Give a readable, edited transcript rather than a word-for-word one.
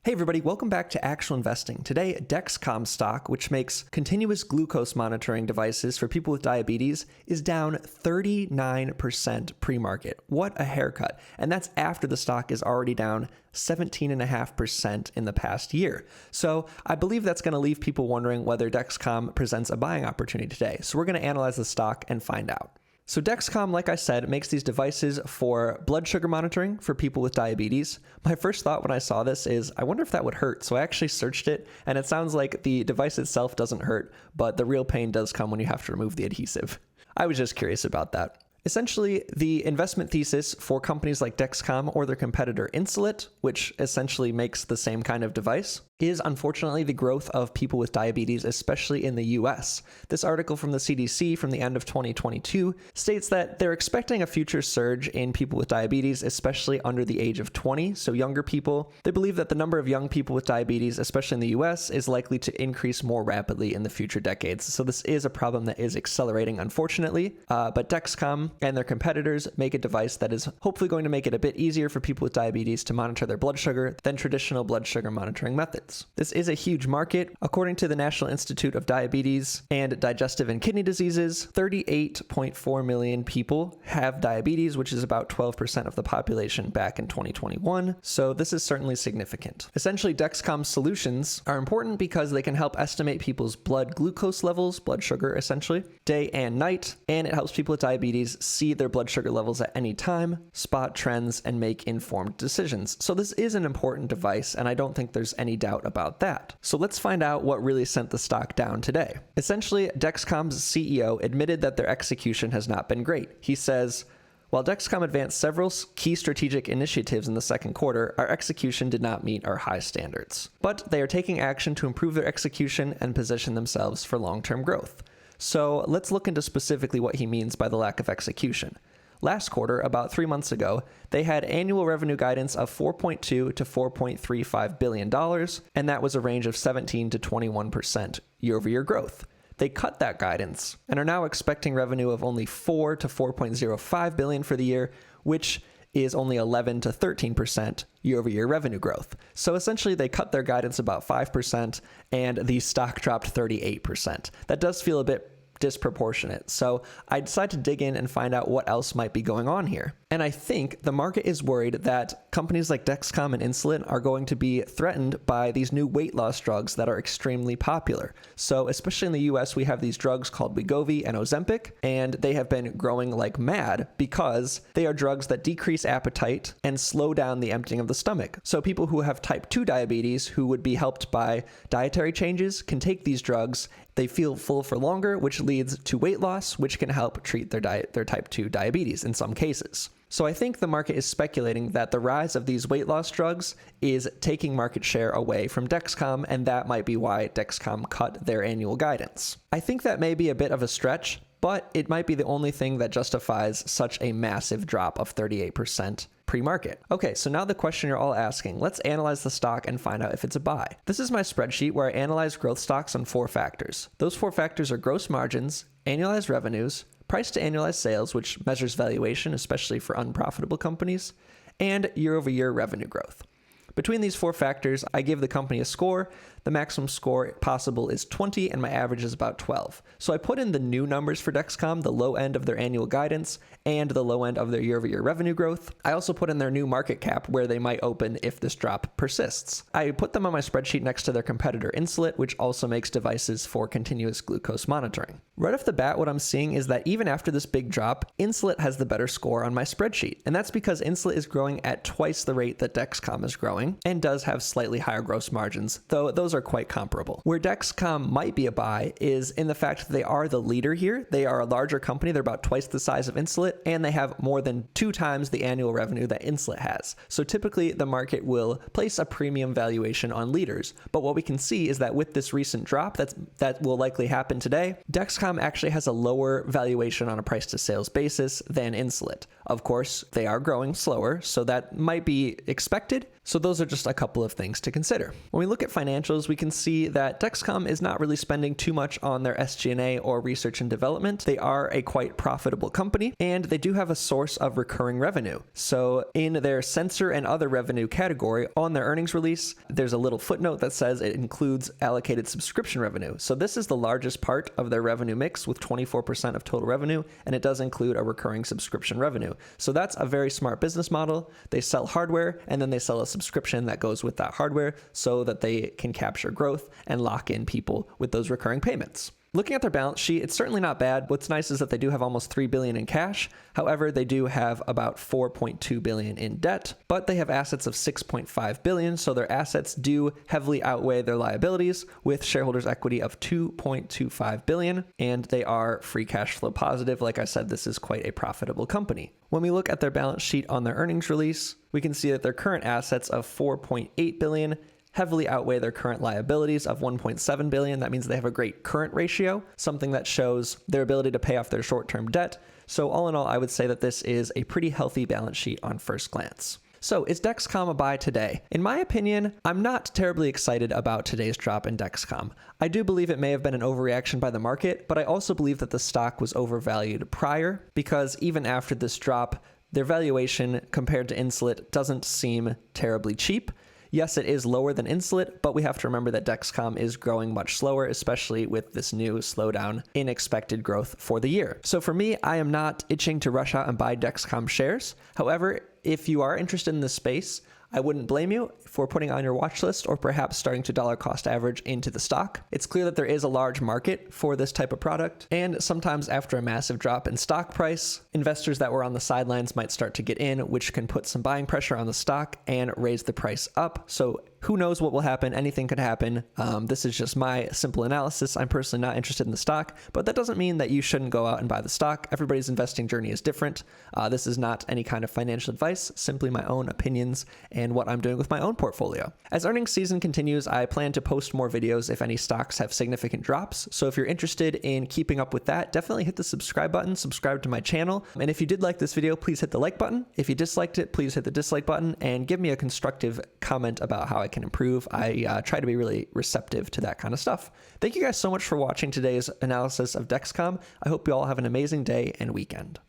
Hey everybody, welcome back to Actual Investing. Today, Dexcom Stock, which makes continuous glucose monitoring devices for people with diabetes, is down 39% pre-market. What a haircut. And that's after the stock is already down 17.5% in the past year. So I believe that's going to leave people wondering whether Dexcom presents a buying opportunity today. So we're going to analyze the stock and find out. So Dexcom, like I said, makes these devices for blood sugar monitoring for people with diabetes. My first thought when I saw this is, I wonder if that would hurt. So I actually searched it, and it sounds like the device itself doesn't hurt, but the real pain does come when you have to remove the adhesive. I was just curious about that. Essentially, the investment thesis for companies like Dexcom or their competitor Insulet, which essentially makes the same kind of device, is unfortunately the growth of people with diabetes, especially in the US. This article from the CDC from the end of 2022 states that they're expecting a future surge in people with diabetes, especially under the age of 20, so younger people. They believe that the number of young people with diabetes, especially in the US, is likely to increase more rapidly in the future decades. So this is a problem that is accelerating, unfortunately, but Dexcom and their competitors make a device that is hopefully going to make it a bit easier for people with diabetes to monitor their blood sugar than traditional blood sugar monitoring methods. This is a huge market. According to the National Institute of Diabetes and Digestive and Kidney Diseases, 38.4 million people have diabetes, which is about 12% of the population back in 2021. So this is certainly significant. Essentially, Dexcom solutions are important because they can help estimate people's blood glucose levels, blood sugar essentially, day and night, and it helps people with diabetes see their blood sugar levels at any time, spot trends, and make informed decisions. So this is an important device, and I don't think there's any doubt about that. So let's find out what really sent the stock down today. Essentially, Dexcom's CEO admitted that their execution has not been great. He says, "While Dexcom advanced several key strategic initiatives in the second quarter, our execution did not meet our high standards. But they are taking action to improve their execution and position themselves for long-term growth." So let's look into specifically what he means by the lack of execution. Last quarter, about 3 months ago, they had annual revenue guidance of $4.2 to $4.35 billion, and that was a range of 17 to 21% year-over-year growth. They cut that guidance and are now expecting revenue of only $4 to $4.05 billion for the year, which is only 11 to 13% year-over-year revenue growth. So essentially, they cut their guidance about 5%, and the stock dropped 38%. That does feel a bit disproportionate. So I decided to dig in and find out what else might be going on here. And I think the market is worried that companies like Dexcom and Insulet are going to be threatened by these new weight loss drugs that are extremely popular. So especially in the US, we have these drugs called Wegovy and Ozempic, and they have been growing like mad because they are drugs that decrease appetite and slow down the emptying of the stomach. So people who have type 2 diabetes who would be helped by dietary changes can take these drugs. They feel full for longer, which leads to weight loss, which can help treat their type 2 diabetes in some cases. So I think the market is speculating that the rise of these weight loss drugs is taking market share away from Dexcom, and that might be why Dexcom cut their annual guidance. I think that may be a bit of a stretch, but it might be the only thing that justifies such a massive drop of 38% pre-market. Okay, so now the question you're all asking, let's analyze the stock and find out if it's a buy. This is my spreadsheet where I analyze growth stocks on 4 factors. Those 4 factors are gross margins, annualized revenues, price to annualized sales, which measures valuation, especially for unprofitable companies, and year-over-year revenue growth. Between these 4 factors, I give the company a score. The maximum score possible is 20, and my average is about 12. So I put in the new numbers for Dexcom, the low end of their annual guidance, and the low end of their year-over-year revenue growth. I also put in their new market cap, where they might open if this drop persists. I put them on my spreadsheet next to their competitor Insulet, which also makes devices for continuous glucose monitoring. Right off the bat, what I'm seeing is that even after this big drop, Insulet has the better score on my spreadsheet. And that's because Insulet is growing at twice the rate that Dexcom is growing, and does have slightly higher gross margins, though those are quite comparable. Where Dexcom might be a buy is in the fact that they are the leader here. They are a larger company. They're about twice the size of Insulet, and they have more than 2 times the annual revenue that Insulet has. So typically the market will place a premium valuation on leaders. But what we can see is that with this recent drop that will likely happen today, Dexcom actually has a lower valuation on a price to sales basis than Insulet. Of course, they are growing slower, so that might be expected. So those are just a couple of things to consider. When we look at financials, financials, we can see that Dexcom is not really spending too much on their SG&A or research and development. They are a quite profitable company, and they do have a source of recurring revenue. So in their sensor and other revenue category on their earnings release, there's a little footnote that says it includes allocated subscription revenue. So this is the largest part of their revenue mix with 24% of total revenue, and it does include a recurring subscription revenue. So that's a very smart business model. They sell hardware, and then they sell a subscription that goes with that hardware so that they can capture growth and lock in people with those recurring payments. Looking at their balance sheet, it's certainly not bad. What's nice is that they do have almost $3 billion in cash. However, they do have about $4.2 billion in debt, but they have assets of $6.5 billion. So their assets do heavily outweigh their liabilities with shareholders' equity of $2.25 billion, and they are free cash flow positive. Like I said, this is quite a profitable company. When we look at their balance sheet on their earnings release, we can see that their current assets of $4.8 billion heavily outweigh their current liabilities of $1.7 billion. That means they have a great current ratio, something that shows their ability to pay off their short-term debt. So all in all, I would say that this is a pretty healthy balance sheet on first glance. So is Dexcom a buy today? In my opinion, I'm not terribly excited about today's drop in Dexcom. I do believe it may have been an overreaction by the market, but I also believe that the stock was overvalued prior, because even after this drop, their valuation compared to Insulet doesn't seem terribly cheap. Yes, it is lower than Insulet, but we have to remember that Dexcom is growing much slower, especially with this new slowdown in expected growth for the year. So for me, I am not itching to rush out and buy Dexcom shares. However, if you are interested in this space, I wouldn't blame you for putting on your watch list or perhaps starting to dollar cost average into the stock. It's clear that there is a large market for this type of product, and sometimes after a massive drop in stock price, investors that were on the sidelines might start to get in, which can put some buying pressure on the stock and raise the price up. So who knows what will happen? Anything could happen. This is just my simple analysis. I'm personally not interested in the stock, but that doesn't mean that you shouldn't go out and buy the stock. Everybody's investing journey is different. This is not any kind of financial advice, simply my own opinions and what I'm doing with my own portfolio. As earnings season continues, I plan to post more videos if any stocks have significant drops. So if you're interested in keeping up with that, definitely hit the subscribe button, subscribe to my channel. And if you did like this video, please hit the like button. If you disliked it, please hit the dislike button and give me a constructive comment about how I can improve. I try to be really receptive to that kind of stuff. Thank you guys so much for watching today's analysis of Dexcom. I hope you all have an amazing day and weekend.